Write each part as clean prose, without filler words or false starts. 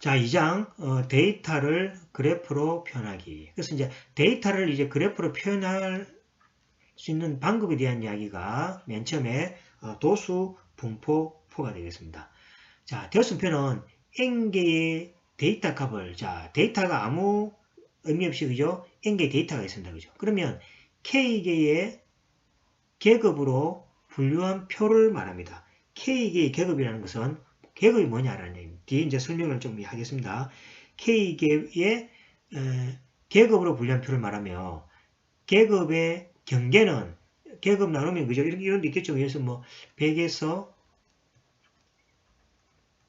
자, 2장 데이터를 그래프로 표현하기. 그래서 이제 데이터를 이제 그래프로 표현할 수 있는 방법에 대한 이야기가 맨 처음에 도수 분포포가 되겠습니다. 자, 되었음표는 n개의 데이터 값을, 자, 데이터가 아무 의미 없이, 그죠? n개의 데이터가 있습니다. 그죠? 그러면 k개의 계급으로 분류한 표를 말합니다. k개의 계급이라는 것은 계급이 뭐냐라는 얘기입니다. 뒤에 이제 설명을 좀 하겠습니다. k개의 계급으로 분류한 표를 말하며 계급의 경계는 계급 나누면 그죠? 이런 데 있겠죠. 그래서 뭐 100에서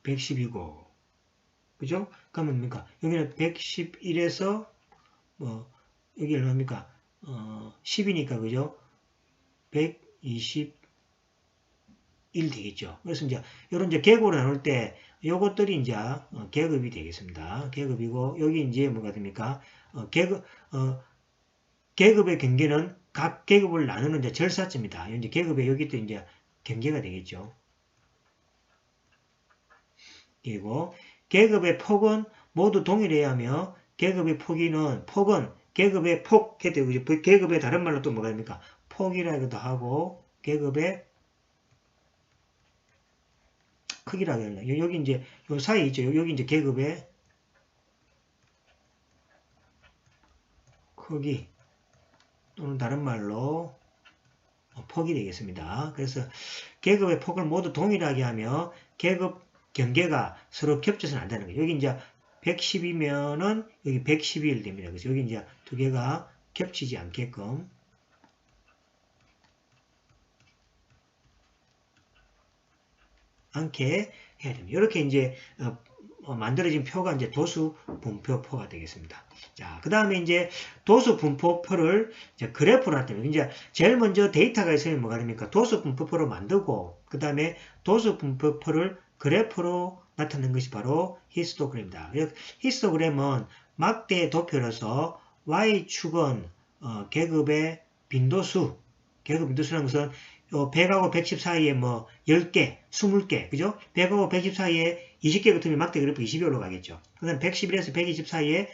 110이고 그죠? 그러면 뭡니까? 여기는 111에서 뭐 여기 얼마입니까? 10이니까 그죠? 121 되겠죠. 그래서 이제 이런 이제 계급으로 나눌 때 요것들이 이제 계급이 되겠습니다. 계급이고 여기 이제 뭐가 됩니까? 계급의 경계는 각 계급을 나누는 이제 절사점이다. 이제 계급의 여기 또 이제 경계가 되겠죠. 그리고 계급의 폭은 모두 동일해야 하며 계급의 폭은 계급의 폭, 계급의 다른 말로 또 뭐가 됩니까? 폭이라고도 하고 계급의 크기라고 해요. 여기 이제 요 사이 있죠. 여기 이제 계급의 크기 또는 다른 말로 폭이 되겠습니다. 그래서 계급의 폭을 모두 동일하게 하며 계급 경계가 서로 겹쳐서는 안 되는 거예요. 여기 이제 110이면은 여기 111 됩니다. 그래서 여기 이제 두 개가 겹치지 않게끔 해야 됩니다. 이렇게 이제 만들어진 표가 이제 도수 분포표가 되겠습니다. 자, 그 다음에 이제 도수 분포표를 이제 그래프로 나타내면 이제 제일 먼저 데이터가 있으면 뭐가 됩니까? 도수 분포표를 만들고 그 다음에 도수 분포표를 그래프로 나타내는 것이 바로 히스토그램입니다. 히스토그램은 막대 도표로서 y축은 계급의 빈도수, 계급 빈도수라는 것은 100하고 110 사이에 뭐 10개, 20개, 그죠? 100하고 110 사이에 20개 같으면 막대 그래프 20이 올라가겠죠. 그 다음 111에서 120 사이에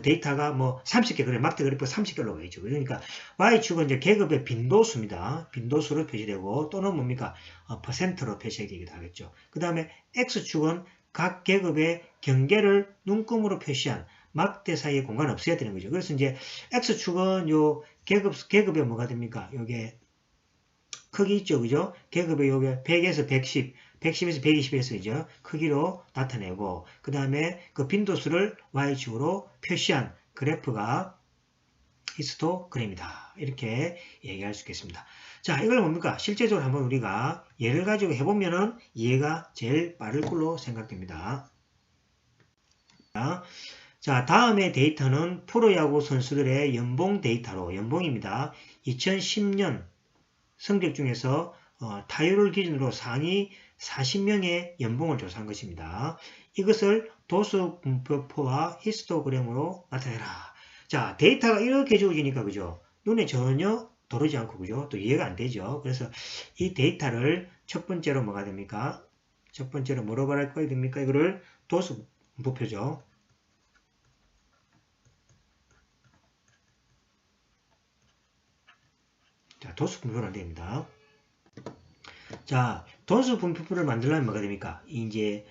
데이터가 뭐 30개, 그래 막대 그래프 30개 올라가겠죠. 그러니까 Y축은 이제 계급의 빈도수입니다. 빈도수로 표시되고 또는 뭡니까? 퍼센트로 표시되기도 하겠죠. 그 다음에 X축은 각 계급의 경계를 눈금으로 표시한 막대 사이에 공간 없어야 되는 거죠. 그래서 이제 X축은 요 계급에 뭐가 됩니까? 요게 크기 있죠, 그죠? 계급의 요게 100에서 110, 110에서 120에서 이죠 크기로 나타내고, 그 다음에 그 빈도수를 Y축으로 표시한 그래프가 히스토그램이다. 이렇게 얘기할 수 있겠습니다. 자, 이걸 뭡니까? 실제적으로 한번 우리가 예를 가지고 해보면은 이해가 제일 빠를 걸로 생각됩니다. 자, 다음의 데이터는 프로야구 선수들의 연봉 데이터로, 연봉입니다. 2010년 성적 중에서 타율을 기준으로 상위 40명의 연봉을 조사한 것입니다. 이것을 도수 분포표와 히스토그램으로 나타내라. 자, 데이터가 이렇게 주어지니까 그죠? 눈에 전혀 들어오지 않고 그죠? 또 이해가 안 되죠. 그래서 이 데이터를 첫 번째로 뭐가 됩니까? 첫 번째로 뭐로 말할 거야 됩니까? 이거를 도수 분포표죠. 자, 도수 분포는 안 됩니다. 자, 도수 분포표를 만들려면 뭐가 됩니까? 이제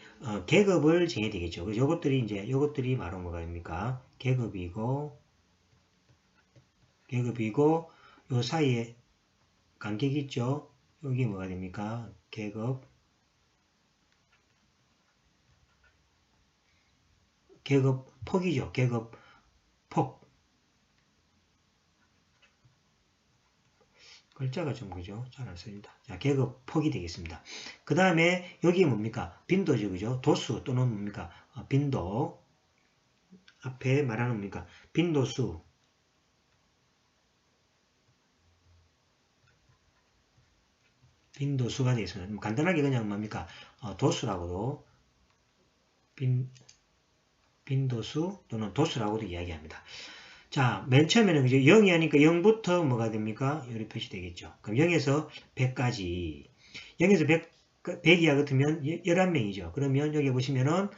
계급을 정해야 되겠죠. 그래서 요것들이 바로 뭐가 됩니까? 계급이고 요 사이에 간격이 있죠. 여기 뭐가 됩니까? 계급 폭이죠. 계급 폭. 글자가 좀 그죠? 잘 안 쓰입니다. 자, 계급 폭이 되겠습니다. 그 다음에 여기 뭡니까? 빈도죠, 그죠? 도수 또는 뭡니까? 빈도. 앞에 말하는 뭡니까? 빈도수. 빈도수가 되겠습니다. 간단하게 그냥 뭡니까? 도수라고도 빈도수 또는 도수라고도 이야기합니다. 자, 맨 처음에는 그죠? 0이 하니까 0부터 뭐가 됩니까? 여기 표시되겠죠. 그럼 0에서 100까지. 0에서 100이야 같으면 11명이죠. 그러면 여기 보시면은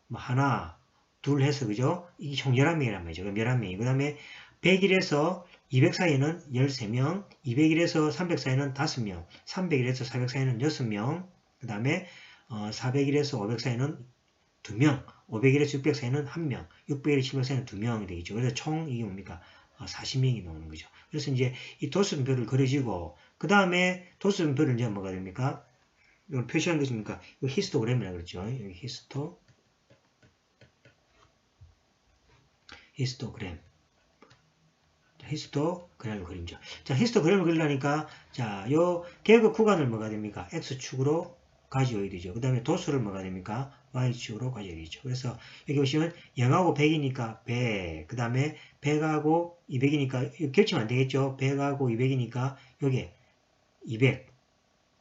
뭐 하나, 둘 해서 그죠? 이게 총 11명이란 말이죠. 그럼 11명이. 그 다음에 100일에서 200 사이에는 13명, 200일에서 300 사이에는 5명, 300일에서 400 사이에는 6명, 그 다음에 400일에서 500 사이에는 2명, 500일에서 600 사이에는 1명, 600일에서 700 사이에는 2명이 되겠죠. 그래서 총 이게 뭡니까? 40명이 나오는 거죠. 그래서 이제 이 도수분표를 그려지고, 그 다음에 도수분표를 이제 뭐가 됩니까? 이걸 표시한 것입니까? 이거 히스토그램이라고 그랬죠. 여기 히스토그램. 히스토그램을 그림죠. 자, 히스토그램을 그리려니까, 자, 요 계급 구간을 뭐가 됩니까? X축으로 가져야 되죠. 그 다음에 도수를 뭐가 됩니까? Y축으로 가져야 되죠. 그래서 여기 보시면 0하고 100이니까 100, 그 다음에 100하고 200이니까 결치면 안 되겠죠. 100하고 200이니까 요게 200,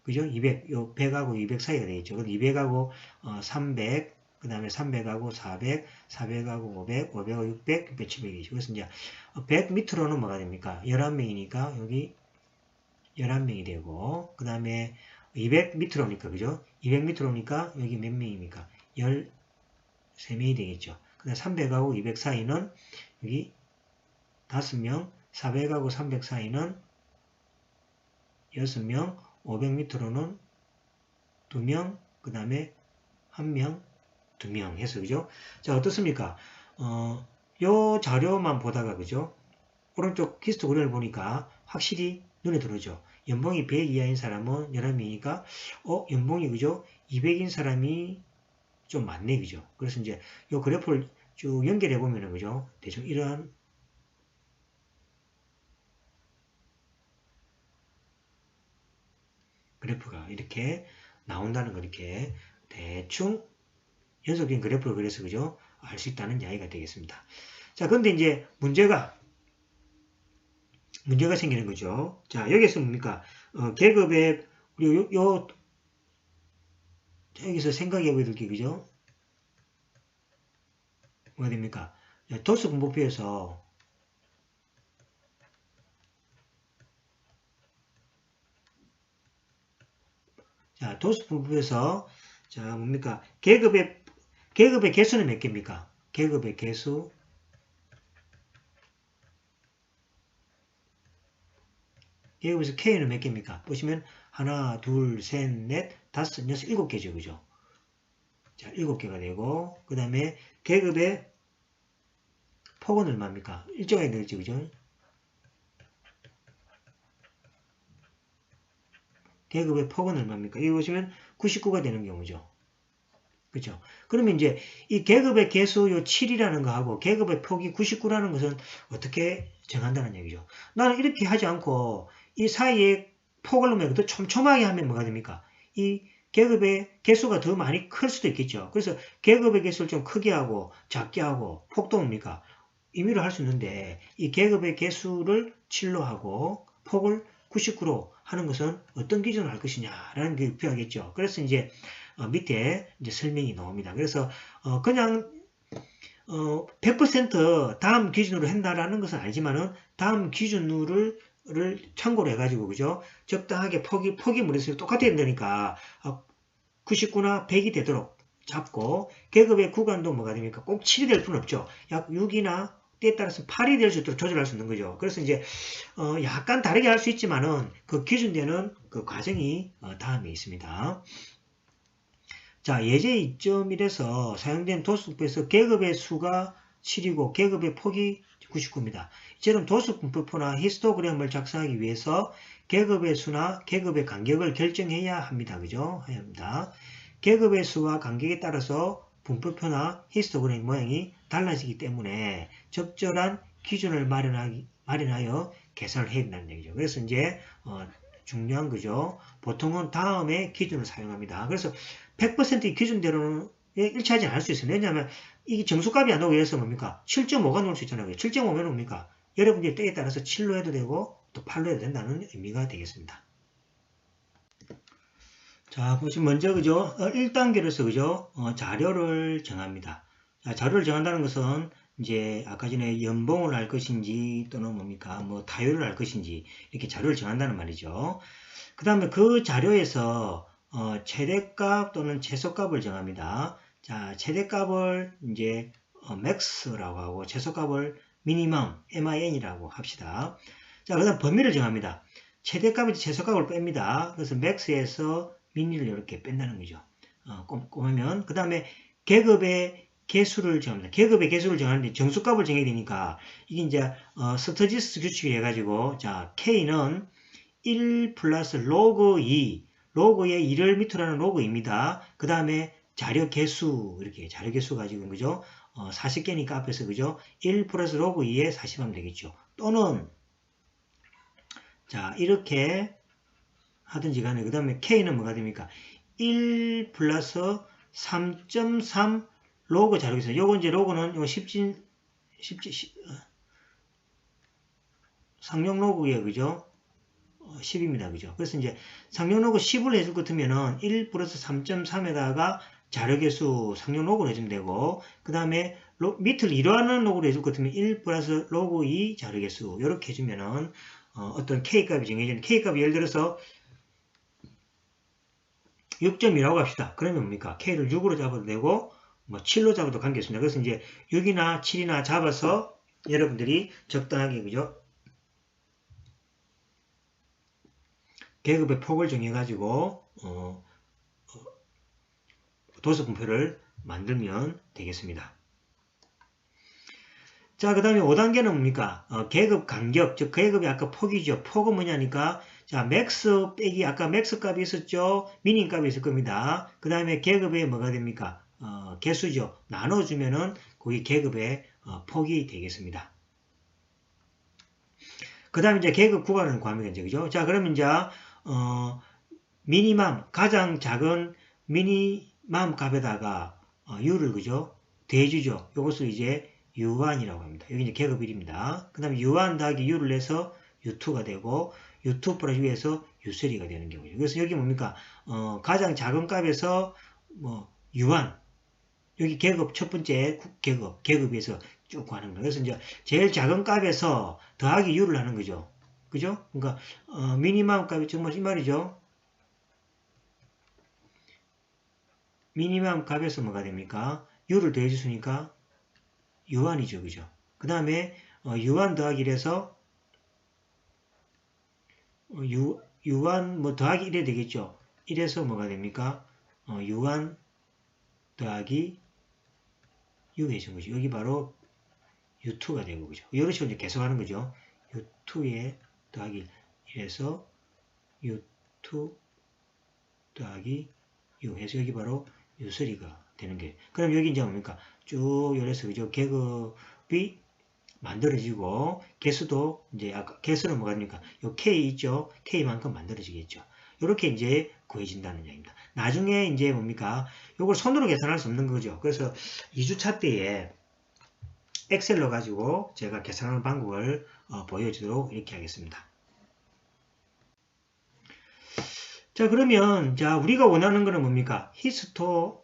그죠? 200, 요 100하고 200 사이가 되겠죠. 그럼 200하고 300, 그 다음에 300하고 400, 400하고 500, 500하고 600, 600, 700이죠. 그래서 이제 100 밑으로는 뭐가 됩니까? 11명이니까 여기 11명이 되고, 그 다음에 200 밑으로 오니까, 그죠? 200 밑으로 오니까 여기 몇 명입니까? 13명이 되겠죠. 그 다음에 300하고 200 사이는 여기 5명, 400하고 300 사이는 6명, 500 밑으로는 2명, 그 다음에 1명, 2명 해서, 그죠? 자, 어떻습니까? 요 자료만 보다가, 그죠? 오른쪽 히스토그램을 보니까 확실히 눈에 들어오죠. 연봉이 100 이하인 사람은 11명이니까, 연봉이, 그죠? 200인 사람이 좀 많네, 그죠? 그래서 이제 요 그래프를 쭉 연결해 보면은, 그죠? 대충 이러한 그래프가 이렇게 나온다는 거, 이렇게 대충 연속적인 그래프를 그려서, 그죠? 알 수 있다는 이야기가 되겠습니다. 자, 근데 이제 문제가 생기는 거죠. 자, 여기서 뭡니까? 계급의, 우리 여기서 생각해 보야 될 게, 그죠? 뭐가 됩니까? 도수 분포표에서, 자, 도수 분포표에서, 자, 뭡니까? 계급의 개수는 몇 개입니까? 계급의 개수, 계급에서 K는 몇 개입니까? 보시면 하나, 둘, 셋, 넷, 다섯, 여섯, 일곱 개죠, 그죠? 자, 7개가 되고, 그 다음에 계급의 폭은 얼마입니까? 일정하게 되겠죠, 그죠? 계급의 폭은 얼마입니까? 여기 보시면 99가 되는 경우죠. 그죠? 그러면 이제 이 계급의 개수 요 7이라는 거하고 계급의 폭이 99라는 것은 어떻게 정한다는 얘기죠? 나는 이렇게 하지 않고 이 사이에 폭을 넣으면 더 촘촘하게 하면 뭐가 됩니까? 이 계급의 개수가 더 많이 클 수도 있겠죠. 그래서 계급의 개수를 좀 크게 하고 작게 하고 폭도 뭡니까? 임의로 할 수 있는데 이 계급의 개수를 7로 하고 폭을 99로 하는 것은 어떤 기준으로 할 것이냐라는 게 필요하겠죠. 그래서 이제 밑에 이제 설명이 나옵니다. 그래서 그냥 100% 다음 기준으로 한다라는 것은 알지만은 다음 기준을 참고로 해가지고, 그죠? 적당하게 폭이 무릇을 똑같아야 된다니까 99나 100이 되도록 잡고, 계급의 구간도 뭐가 됩니까? 꼭 7이 될 필요는 없죠. 약 6이나 때에 따라서 8이 될 수 있도록 조절할 수 있는 거죠. 그래서 이제 약간 다르게 할 수 있지만은 그 기준되는 그 과정이 다음에 있습니다. 자, 예제 2.1에서 사용된 도수분포에서 계급의 수가 7이고 계급의 폭이 99입니다. 이처럼 도수분포표나 히스토그램을 작성하기 위해서 계급의 수나 계급의 간격을 결정해야 합니다. 그죠? 해야 합니다. 계급의 수와 간격에 따라서 분포표나 히스토그램 모양이 달라지기 때문에 적절한 기준을 마련하여 계산을 해야 된다는 얘기죠. 그래서 이제 중요한 거죠. 보통은 다음에 기준을 사용합니다. 그래서 100% 기준대로는 일치하지 않을 수 있어요. 왜냐하면 이게 정수값이 안 나오고 예를 뭡니까? 7.5가 나올 수 있잖아요. 7.5면 뭡니까? 여러분들의 때에 따라서 7로 해도 되고 또 8로 해도 된다는 의미가 되겠습니다. 자, 보시면 먼저 그죠? 1단계로서 그죠? 자료를 정합니다. 자, 자료를 정한다는 것은 이제 아까 전에 연봉을 할 것인지 또는 뭡니까? 뭐 타율을 할 것인지 이렇게 자료를 정한다는 말이죠. 그 다음에 그 자료에서 최대값 또는 최소값을 정합니다. 자, 최대값을 이제 max라고 하고 최소값을 minimum, min이라고 합시다. 자, 그 다음 범위를 정합니다. 최대값에서 최소값을 뺍니다. 그래서 max에서 min를 이렇게 뺀다는 거죠. 꼼꼼하면. 그 다음에 계급의 개수를 정합니다. 계급의 개수를 정하는데 정수값을 정해야 되니까 이게 이제 스터지스 규칙을 해가지고 자, k는 1 플러스 로그 2, 로그의 2를 밑으로 하는 로그 2입니다. 그 다음에 자료 개수, 이렇게 자료 개수 가지고, 그죠? 40개니까 앞에서, 그죠? 1 플러스 로그 2에 40 하면 되겠죠. 또는, 자, 이렇게 하든지 간에, 그 다음에 K는 뭐가 됩니까? 1 플러스 3.3 로그 자료 개수. 요거 이제 로그는 요 상용 로그에, 그죠? 10입니다. 그죠? 그래서 이제 상용 로그 10을 해줄 것 같으면은 1 플러스 3.3에다가 자료 개수 상용 로그를 해주면 되고, 그 다음에 밑을 이러하는 로그를 해줄 것 같으면 1 플러스 로그 2 자료 개수, 이렇게 해주면은, 어떤 K값이 정해지는, K값이 예를 들어서 6.2라고 합시다. 그러면 뭡니까? K를 6으로 잡아도 되고, 뭐 7로 잡아도 관계없습니다. 그래서 이제 6이나 7이나 잡아서 여러분들이 적당하게, 그죠? 계급의 폭을 정해가지고, 도수 분표를 만들면 되겠습니다. 자, 그 다음에 5단계는 뭡니까? 계급 간격, 즉 계급이 아까 폭이죠. 폭은 뭐냐니까, 자, 맥스 빼기 아까 맥스 값이 있었죠. 미닌 값이 있을 겁니다. 그 다음에 계급의 뭐가 됩니까? 개수죠. 나눠주면은 거기 계급의 폭이 되겠습니다. 그 다음에 이제 계급 구간을 구하면 이제, 그죠? 자, 그러면 이제 미니멈, 가장 작은 미니멈 값에다가 u를, 그죠? 대주죠. 이것을 이제 u1이라고 합니다. 여기 이제 계급 1입니다. 그 다음에 u1 더하기 u를 내서 u2가 되고, u2 플러스 u에서 u3가 되는 경우죠. 그래서 여기 뭡니까? 가장 작은 값에서 뭐 u1, 여기 계급 첫 번째 계급에서 쭉 가는 거예요. 그래서 이제 제일 작은 값에서 더하기 u를 하는 거죠. 그죠? 그러니까 미니멈 값이 정말 이 말이죠. 미니멈 값에서 뭐가 됩니까? u를 더해줬으니까 u1이죠. 그죠? 그 다음에 u1 더하기 1에서 u1 뭐 더하기 1에 되겠죠. 1에서 뭐가 됩니까? u1 더하기 u 해준 거죠. 여기 바로 u2가 되고, 그죠? 이런 식으로 이제 계속하는 거죠. u2에 더하기 1에서 u2 더하기 u 해서 여기 바로 u3가 되는 게. 그럼 여기 이제 뭡니까? 쭉 열어서, 그죠? 계급이 만들어지고, 개수도 이제 아까 개수는 뭐가 됩니까? 요 K 있죠? K만큼 만들어지겠죠. 이렇게 이제 구해진다는 얘기입니다. 나중에 이제 뭡니까? 요걸 손으로 계산할 수 없는 거죠. 그래서 2주차 때에 엑셀로 가지고 제가 계산하는 방법을 보여주도록 이렇게 하겠습니다. 자, 그러면 자, 우리가 원하는 거는 뭡니까? 히스토그램이죠.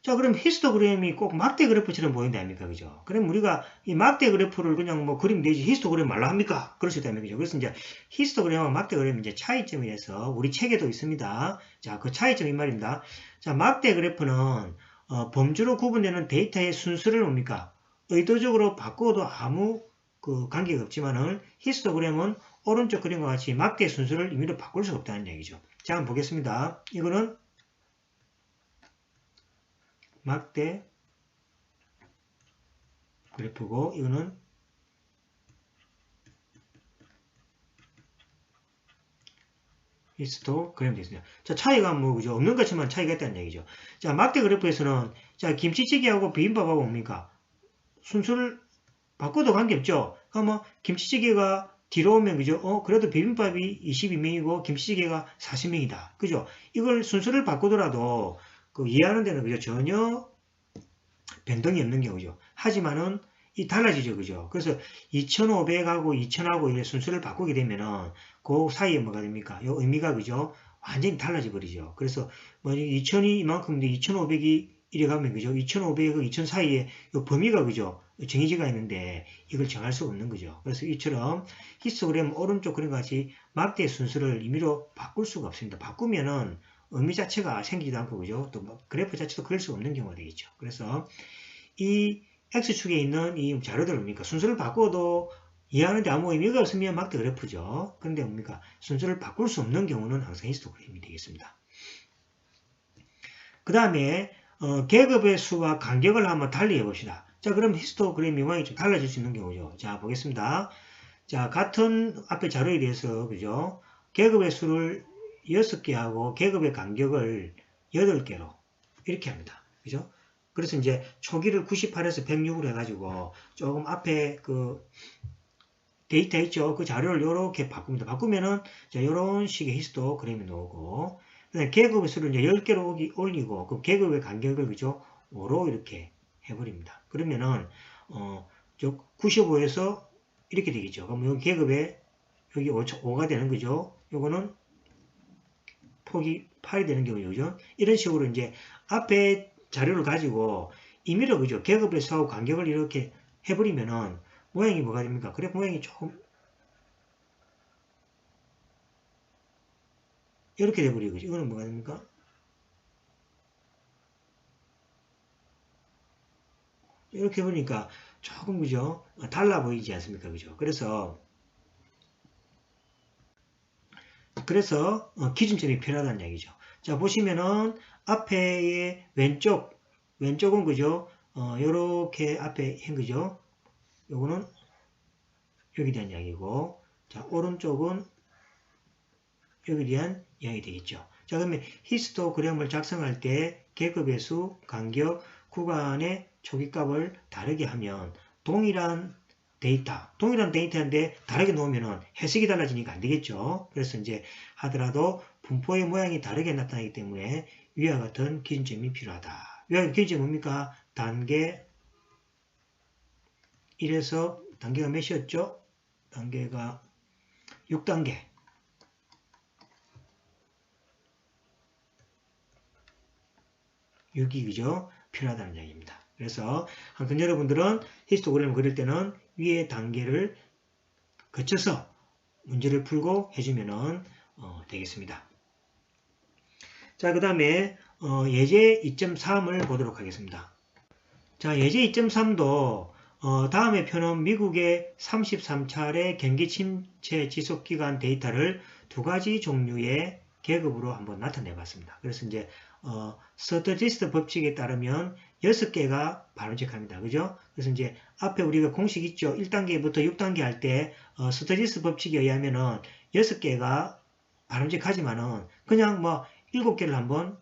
자, 그럼 히스토그램이 꼭 막대 그래프처럼 보인다 아닙니까? 그죠? 그럼 우리가 이 막대 그래프를 그냥 뭐 그리면 되지 히스토그램 말로 합니까? 그럴 수 있다면, 그죠? 그래서 이제 히스토그램과 막대 그래프 이제 차이점이라서 우리 책에도 있습니다. 자, 그 차이점 이 말입니다. 자, 막대 그래프는 범주로 구분되는 데이터의 순서를 뭡니까? 의도적으로 바꿔도 아무 그 관계가 없지만은 히스토그램은 오른쪽 그림과 같이 막대 순서를 임의로 바꿀 수 없다는 얘기죠. 자, 한번 보겠습니다. 이거는 막대 그래프고, 이거는 히스토그램 되겠습니다. 자, 차이가 뭐, 그죠? 없는 것처럼 차이가 있다는 얘기죠. 자, 막대 그래프에서는, 자, 김치찌개하고 비빔밥하고 뭡니까? 순서를 바꿔도 관계없죠? 그러면 김치찌개가 뒤로 오면, 그죠? 그래도 비빔밥이 22명이고, 김치찌개가 40명이다. 그죠? 이걸 순서를 바꾸더라도, 그 이해하는 데는, 그죠? 전혀 변동이 없는 경우죠. 하지만은, 이 달라지죠. 그죠? 그래서 2500하고 2000하고 이렇게 순서를 바꾸게 되면은, 그 사이에 뭐가 됩니까? 요 의미가, 그죠? 완전히 달라져 버리죠. 그래서, 뭐, 2000이 이만큼인데 2500이 이래 가면, 그죠? 2500하고 2000 사이에 요 범위가, 그죠? 정해지가 있는데, 이걸 정할 수가 없는 거죠. 그래서 이처럼 히스토그램 오른쪽 그림 같이 막대 순서를 임의로 바꿀 수가 없습니다. 바꾸면은, 의미 자체가 생기지도 않고, 그죠? 또 뭐 그래프 자체도 그릴 수 없는 경우가 되겠죠. 그래서 이 X축에 있는 이 자료들 뭡니까? 순서를 바꿔도 이해하는데 아무 의미가 없으면 막대 그래프죠. 그런데 뭡니까? 순서를 바꿀 수 없는 경우는 항상 히스토그램이 되겠습니다. 그 다음에 계급의 수와 간격을 한번 달리 해봅시다. 자, 그럼 히스토그램 모양이 좀 달라질 수 있는 경우죠. 자, 보겠습니다. 자, 같은 앞에 자료에 대해서, 그죠? 계급의 수를 6개 하고 계급의 간격을 8개로 이렇게 합니다. 그죠? 그래서 이제 초기를 98에서 106으로 해가지고 조금 앞에 그 데이터 있죠? 그 자료를 이렇게 바꿉니다. 바꾸면은 이런 식의 히스토그램이 나오고, 계급의 수를 이제 10개로 올리고, 그 계급의 간격을, 그죠? 5로 이렇게 해버립니다. 그러면은, 95에서 이렇게 되겠죠. 그럼 여기 계급에, 여기 5가 되는 거죠. 요거는 폭이 8이 되는 경우죠. 이런 식으로 이제 앞에 자료를 가지고 임의로, 그죠? 계급의 수하고 간격을 이렇게 해버리면은 모양이 뭐가 됩니까? 그래, 모양이 조금 이렇게 돼버리고, 이거는 뭐가 됩니까? 이렇게 해보니까 조금, 그죠? 달라 보이지 않습니까? 그죠? 그래서 기준점이 필요하다는 얘기죠. 자, 보시면은 앞에의 왼쪽은, 그죠? 요렇게 앞에 한 거죠? 요거는 여기에 대한 이야기고, 자, 오른쪽은 여기에 대한 이야기 되겠죠. 자, 그러면 히스토그램을 작성할 때 계급의 수, 간격, 구간의 초기값을 다르게 하면 동일한 데이터인데 다르게 놓으면 해석이 달라지니까 안 되겠죠. 그래서 이제 하더라도 분포의 모양이 다르게 나타나기 때문에 위와 같은 기준점이 필요하다. 위와 같은 기준점이 뭡니까? 단계 1에서 단계가 몇이었죠? 단계가 6단계. 6이, 그죠? 필요하다는 이야기입니다. 그래서 항상 여러분들은 히스토그램을 그릴 때는 위의 단계를 거쳐서 문제를 풀고 해주면 되겠습니다. 자, 그 다음에 예제 2.3을 보도록 하겠습니다. 자, 예제 2.3도 다음의 표는 미국의 33차례 경기 침체 지속기간 데이터를 두 가지 종류의 계급으로 한번 나타내 봤습니다. 그래서 이제 스터디스트 법칙에 따르면 6개가 바람직합니다. 그죠? 그래서 이제 앞에 우리가 공식 있죠. 1단계부터 6단계 할 때 스터디스트 법칙에 의하면은 6개가 바람직하지만은 그냥 뭐 7개를 한번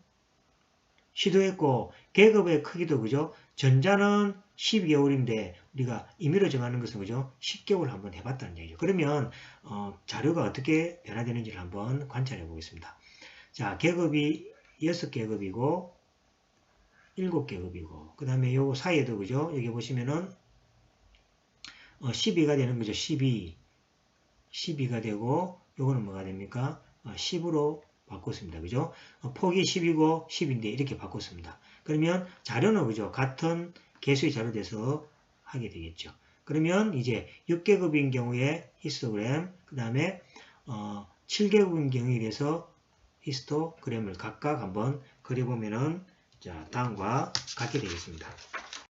시도했고, 계급의 크기도, 그죠? 전자는 12개월인데 우리가 임의로 정하는 것은, 그죠? 10개월 한번 해봤다는 얘기죠. 그러면 자료가 어떻게 변화되는지를 한번 관찰해 보겠습니다. 자, 계급이 6계급이고 7계급이고 그 다음에 요거 사이에도, 그죠? 여기 보시면은 12가 되는 거죠. 12가 되고 요거는 뭐가 됩니까? 10으로 바꿨습니다. 그죠? 폭이 10이고 10인데 이렇게 바꿨습니다. 그러면 자료는, 그죠? 같은 개수의 자료 돼서 하게 되겠죠. 그러면 이제 6계급인 경우에 히스토그램, 그 다음에 7계급인 경우에 대해서 히스토그램을 각각 한번 그려보면은 자, 다음과 같게 되겠습니다.